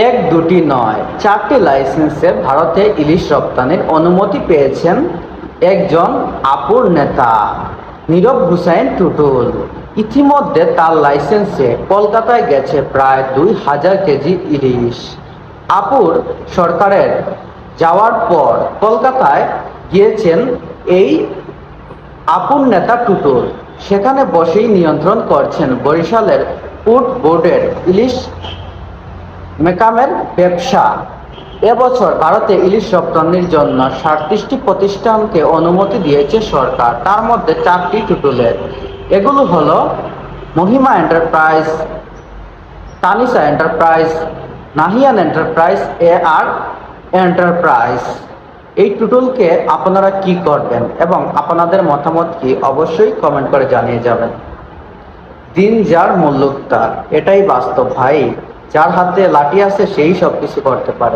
এক দুটি নয়, 4টি লাইসেন্সে ভারতে ইলিশ রপ্তানির অনুমতি পেয়েছেন একজন আপুর নেতা নীরব হুসাইন টুটুল। ইতিমধ্যে তার লাইসেন্সে কলকাতায় গেছে প্রায় 2000 কেজি ইলিশ। আপুর সরকারের যাওয়ার পর কলকাতায় গিয়েছেন এই আপুর নেতা টুটুল। সেখানে বসেই নিয়ন্ত্রণ করছেন বরিশালের পোর্ট বোর্ডের ইলিশ মেকামের ব্যবসা। এবছর ভারতে ইলিশ রপ্তানির জন্য 37টি প্রতিষ্ঠানকে অনুমতি দিয়েছে সরকার, তার মধ্যে 4টি টুটুলের। এগুলো হলো Mahima enterprise, Tanisha enterprise, Nahiyan enterprise, আর এন্টারপ্রাইজ। এই টুটুলকে আপনারা কি করবেন এবং আপনাদের মতামত কি অবশ্যই কমেন্ট করে জানিয়ে যাবেন। দিন যার মুল্লুক তার, এটাই বাস্তব ভাই। যার হাতে লাঠি আছে সেই সব কিছু করতে পারে।